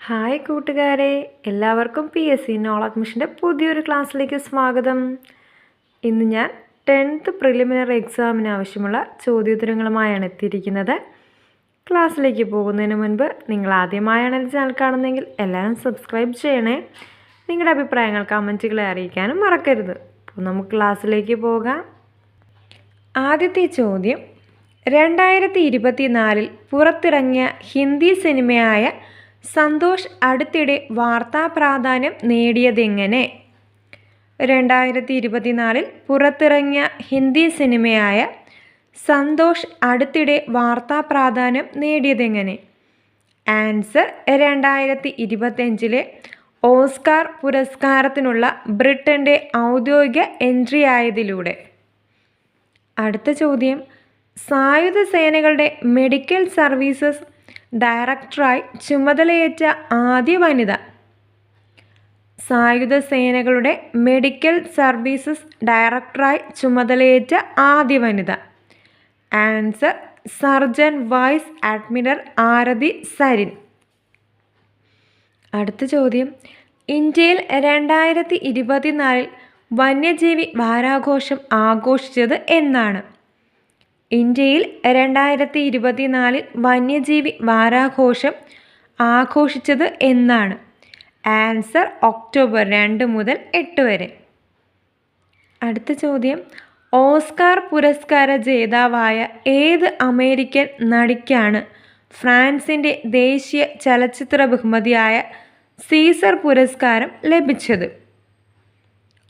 Hi കൂട്ടുകാരെ, എല്ലാവർക്കും PSC knowledge മിഷൻ്റെ പുതിയൊരു ക്ലാസ്സിലേക്ക് സ്വാഗതം. ഇന്ന് ഞാൻ 10th പ്രിലിമിനറി എക്സാമിന് ആവശ്യമുള്ള ചോദ്യോത്തരങ്ങളുമായാണ് എത്തിയിരിക്കുന്നത്. ക്ലാസ്സിലേക്ക് പോകുന്നതിന് മുൻപ് നിങ്ങൾ ആദ്യമായാണ് എൻ്റെ ചാനൽ കാണുന്നതെങ്കിൽ എല്ലാവരും സബ്സ്ക്രൈബ് ചെയ്യണേ. നിങ്ങളുടെ അഭിപ്രായങ്ങൾ കമൻറ്റുകളെ അറിയിക്കാനും മറക്കരുത്. അപ്പോൾ നമുക്ക് ക്ലാസ്സിലേക്ക് പോകാം. ആദ്യത്തെ ചോദ്യം, 2024 പുറത്തിറങ്ങിയ ഹിന്ദി സിനിമയായ സന്തോഷ് അടുത്തിടെ വാർത്താ പ്രാധാന്യം നേടിയതെങ്ങനെ? 2024 പുറത്തിറങ്ങിയ ഹിന്ദി സിനിമയായ സന്തോഷ് അടുത്തിടെ വാർത്താ പ്രാധാന്യം നേടിയതെങ്ങനെ? ആൻസർ 2025 ഓസ്കാർ പുരസ്കാരത്തിനുള്ള ബ്രിട്ടൻ്റെ ഔദ്യോഗിക എൻട്രി ആയതിലൂടെ. അടുത്ത ചോദ്യം, സായുധ സേനകളുടെ മെഡിക്കൽ സർവീസസ് ഡയറക്ടറായി ചുമതലയേറ്റ ആദ്യ വനിത? സായുധ സേനകളുടെ മെഡിക്കൽ സർവീസസ് ഡയറക്ടറായി ചുമതലയേറ്റ ആദ്യ വനിത. ആൻസർ സർജൻ വൈസ് അഡ്മിറൽ ആരതി സരിൻ. അടുത്ത ചോദ്യം, ഇന്ത്യയിൽ 2024 വന്യജീവി വാരാഘോഷം ആഘോഷിച്ചത് എന്നാണ്? ഇന്ത്യയിൽ 2024 വന്യജീവി വാരാഘോഷം ആഘോഷിച്ചത് എന്നാണ്? ആൻസർ ഒക്ടോബർ 2 മുതൽ 8 വരെ. അടുത്ത ചോദ്യം, ഓസ്കാർ പുരസ്കാര ജേതാവായ ഏത് അമേരിക്കൻ നടിക്കാണ് ഫ്രാൻസിൻ്റെ ദേശീയ ചലച്ചിത്ര ബഹുമതിയായ സീസർ പുരസ്കാരം ലഭിച്ചത്?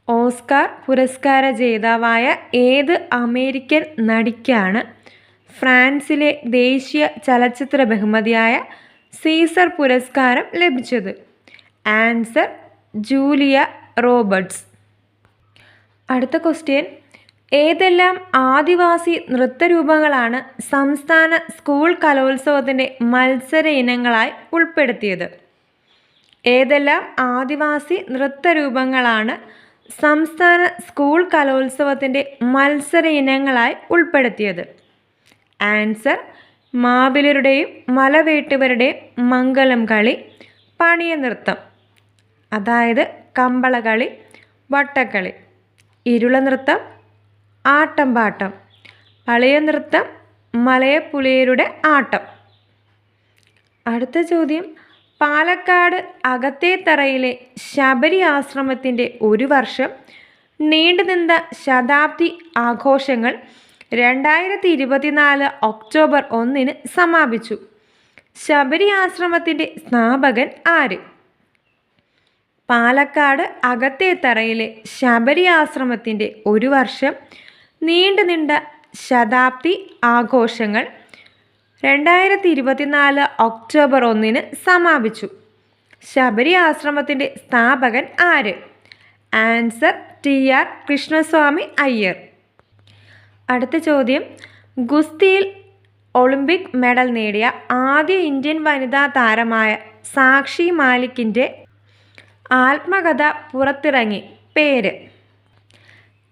ഓസ്കാർ പുരസ്കാര ജേതാവായ ഏത് അമേരിക്കൻ നടിക്കാണ് ഫ്രാൻസിലെ ദേശീയ ചലച്ചിത്ര ബഹുമതിയായ സീസർ പുരസ്കാരം ലഭിച്ചത്? Answer Julia Roberts. അടുത്ത ക്വസ്റ്റ്യൻ, ഏതെല്ലാം ആദിവാസി നൃത്തരൂപങ്ങളാണ് സംസ്ഥാന സ്കൂൾ കലോത്സവത്തിൻ്റെ മത്സര ഇനങ്ങളായി ഉൾപ്പെടുത്തിയത്? ഏതെല്ലാം ആദിവാസി നൃത്തരൂപങ്ങളാണ് സംസ്ഥാന സ്കൂൾ കലോത്സവത്തിൻ്റെ മത്സര ഇനങ്ങളായി ഉൾപ്പെടുത്തിയത്? ആൻസർ മാബിലരുടെയും മലവേട്ടുവരുടെയും മംഗലം കളി, പണിയ നൃത്തം അതായത് കമ്പളകളി, വട്ടക്കളി, ഇരുള നൃത്തം, ആട്ടംപാട്ടം, അളിയ നൃത്തം, മലയപ്പുലിയരുടെ ആട്ടം. അടുത്ത ചോദ്യം, പാലക്കാട് അകത്തേത്തറയിലെ ശബരി ആശ്രമത്തിൻ്റെ ഒരു വർഷം നീണ്ടുനിന്ന ശതാബ്ദി ആഘോഷങ്ങൾ 2024 ഒക്ടോബർ 1 സമാപിച്ചു. ശബരി ആശ്രമത്തിൻ്റെ സ്ഥാപകൻ ആര്? പാലക്കാട് അകത്തേത്തറയിലെ ശബരി ആശ്രമത്തിൻ്റെ ഒരു വർഷം നീണ്ടുനിന്ന ശതാബ്ദി ആഘോഷങ്ങൾ 2024 ഒക്ടോബർ 1 സമാപിച്ചു. ശബരി ആശ്രമത്തിൻ്റെ സ്ഥാപകൻ ആര്? Answer TR Krishnaswamy Iyer. അടുത്ത ചോദ്യം, ഗുസ്തിയിൽ ഒളിമ്പിക് മെഡൽ നേടിയ ആദ്യ ഇന്ത്യൻ വനിതാ താരമായ സാക്ഷി മാലിക്കിൻ്റെ ആത്മകഥ പുറത്തിറങ്ങി, പേര്?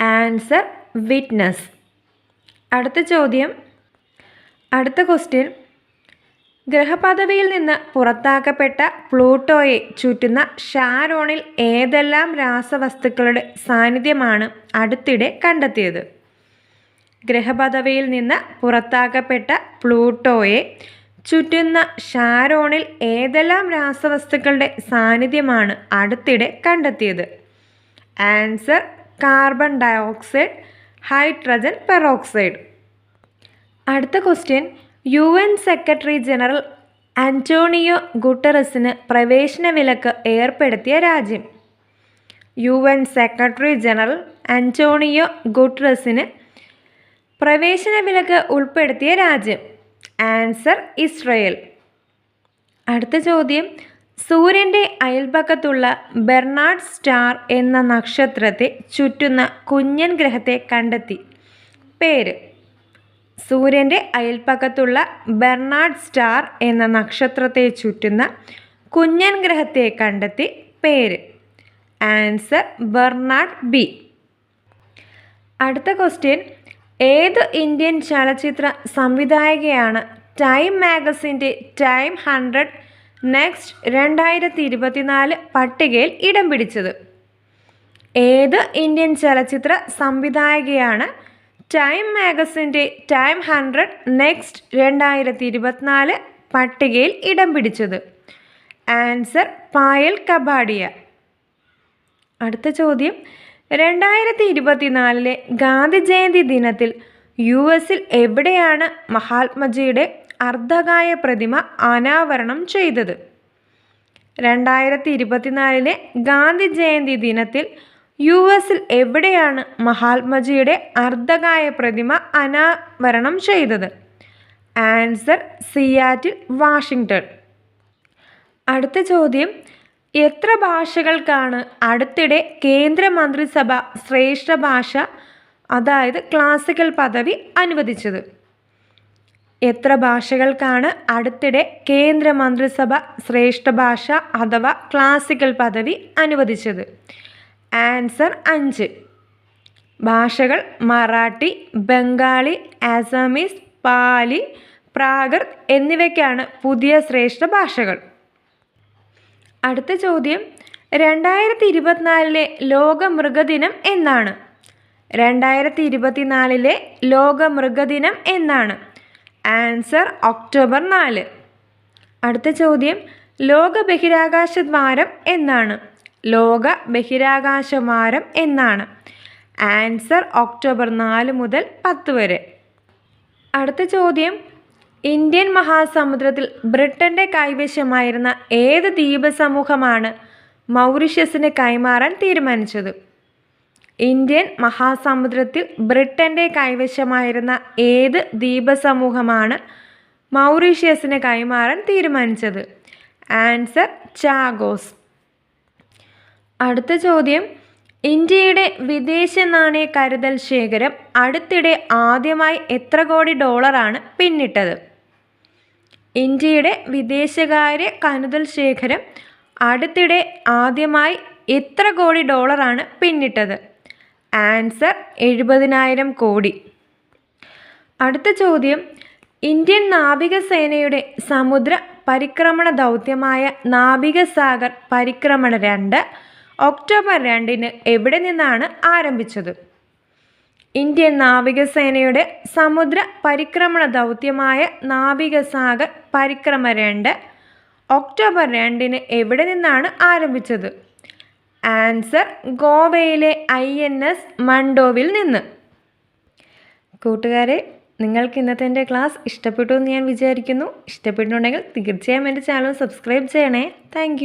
Answer witness. അടുത്ത ക്വസ്റ്റ്യൻ, ഗ്രഹപദവിയിൽ നിന്ന് പുറത്താക്കപ്പെട്ട പ്ലൂട്ടോയെ ചുറ്റുന്ന ഷാരോണിൽ ഏതെല്ലാം രാസവസ്തുക്കളുടെ സാന്നിധ്യമാണ് അടുത്തിടെ കണ്ടെത്തിയത്? ഗ്രഹപദവിയിൽ നിന്ന് പുറത്താക്കപ്പെട്ട പ്ലൂട്ടോയെ ചുറ്റുന്ന ഷാരോണിൽ ഏതെല്ലാം രാസവസ്തുക്കളുടെ സാന്നിധ്യമാണ് അടുത്തിടെ കണ്ടെത്തിയത്? Answer carbon dioxide, hydrogen peroxide. അടുത്ത question, UN secretary general Antonio ഗുട്ടറസിന് പ്രവേശന വിലക്ക് ഏർപ്പെടുത്തിയ രാജ്യം? UN സെക്രട്ടറി ജനറൽ ആൻ്റോണിയോ ഗുട്ടറസിന് പ്രവേശന വിലക്ക് ഉൾപ്പെടുത്തിയ രാജ്യം? Answer Israel. അടുത്ത ചോദ്യം, സൂര്യൻ്റെ അയൽപക്കത്തുള്ള ബെർണാഡ് സ്റ്റാർ എന്ന നക്ഷത്രത്തെ ചുറ്റുന്ന കുഞ്ഞൻ ഗ്രഹത്തെ കണ്ടെത്തി, പേര്? സൂര്യൻ്റെ അയൽപക്കത്തുള്ള ബെർണാഡ് സ്റ്റാർ എന്ന നക്ഷത്രത്തെ ചുറ്റുന്ന കുഞ്ഞൻ ഗ്രഹത്തെ കണ്ടെത്തി, പേര്? Answer Bernard B. അടുത്ത ക്വസ്റ്റ്യൻ, ഏത് ഇന്ത്യൻ ചലച്ചിത്ര സംവിധായകയാണ് ടൈം മാഗസിൻ്റെ ടൈം 100 നെക്സ്റ്റ് 2024 പട്ടികയിൽ ഇടം പിടിച്ചത്? ഏത് ഇന്ത്യൻ ചലച്ചിത്ര സംവിധായകയാണ് ടൈം മാഗസിൻ്റെ ടൈം 100 നെക്സ്റ്റ് 2024 പട്ടികയിൽ ഇടം പിടിച്ചത്? ആൻസർ പായൽ കപാഡിയ. അടുത്ത ചോദ്യം, 2024 ഗാന്ധി ജയന്തി ദിനത്തിൽ US എവിടെയാണ് മഹാത്മജിയുടെ അർദ്ധകായ പ്രതിമ അനാവരണം ചെയ്തത്? 2024 ഗാന്ധി ജയന്തി ദിനത്തിൽ US എവിടെയാണ് മഹാത്മജിയുടെ അർദ്ധകായ പ്രതിമ അനാവരണം ചെയ്തത്? Answer Seattle, Washington. അടുത്ത ചോദ്യം, എത്ര ഭാഷകൾക്കാണ് അടുത്തിടെ കേന്ദ്രമന്ത്രിസഭ ശ്രേഷ്ഠ ഭാഷ അതായത് ക്ലാസിക്കൽ പദവി അനുവദിച്ചത്? എത്ര ഭാഷകൾക്കാണ് അടുത്തിടെ കേന്ദ്രമന്ത്രിസഭ ശ്രേഷ്ഠ ഭാഷ അഥവാ ക്ലാസിക്കൽ പദവി അനുവദിച്ചത്? ആൻസർ 5. ഭാഷകൾ മറാഠി, ബംഗാളി, ആസാമീസ്, പാലി, പ്രാകൃത് എന്നിവയ്ക്കാണ് പുതിയ ശ്രേഷ്ഠ ഭാഷകൾ. അടുത്ത ചോദ്യം, 2024 ലോക മൃഗദിനം എന്നാണ്? 2024 ലോക മൃഗദിനം എന്നാണ്? Answer October 4. അടുത്ത ചോദ്യം, ലോക ബഹിരാകാശ വാരം എന്നാണ്? ലോക ബഹിരാകാശ വാരം എന്നാണ്? ആൻസർ ഒക്ടോബർ 4 മുതൽ 10 വരെ. അടുത്ത ചോദ്യം, ഇന്ത്യൻ മഹാസമുദ്രത്തിൽ ബ്രിട്ടൻ്റെ കൈവശമായിരുന്ന ഏത് ദ്വീപസമൂഹമാണ് മൗറീഷ്യസിന് കൈമാറാൻ തീരുമാനിച്ചത്? ഇന്ത്യൻ മഹാസമുദ്രത്തിൽ ബ്രിട്ടൻ്റെ കൈവശമായിരുന്ന ഏത് ദ്വീപസമൂഹമാണ് മൗറീഷ്യസിന് കൈമാറാൻ തീരുമാനിച്ചത്? Answer Chagos. അടുത്ത ചോദ്യം, ഇന്ത്യയുടെ വിദേശ നാണയ കരുതൽ ശേഖരം അടുത്തിടെ ആദ്യമായി എത്ര കോടി ഡോളറാണ് പിന്നിട്ടത്? ഇന്ത്യയുടെ വിദേശകാര്യ കരുതൽ ശേഖരം അടുത്തിടെ ആദ്യമായി എത്ര കോടി ഡോളറാണ് പിന്നിട്ടത്? ആൻസർ 70,000 കോടി. അടുത്ത ചോദ്യം, ഇന്ത്യൻ നാവികസേനയുടെ സമുദ്ര പരിക്രമണ ദൗത്യമായ നാവികസാഗർ പരിക്രമണ 2 ഒക്ടോബർ 2 എവിടെ നിന്നാണ് ആരംഭിച്ചത്? ഇന്ത്യൻ നാവികസേനയുടെ സമുദ്ര പരിക്രമണ ദൗത്യമായ നാവികസാഗർ പരിക്രമ 2 ഒക്ടോബർ 2 എവിടെ നിന്നാണ് ആരംഭിച്ചത്? ആൻസർ ഗോവയിലെ INS മണ്ടോവിൽ നിന്ന്. കൂട്ടുകാരെ, നിങ്ങൾക്ക് ഇന്നത്തെ എൻ്റെ ക്ലാസ് ഇഷ്ടപ്പെട്ടു എന്ന് ഞാൻ വിചാരിക്കുന്നു. ഇഷ്ടപ്പെട്ടിട്ടുണ്ടെങ്കിൽ തീർച്ചയായും എൻ്റെ ചാനൽ സബ്സ്ക്രൈബ് ചെയ്യണേ. താങ്ക്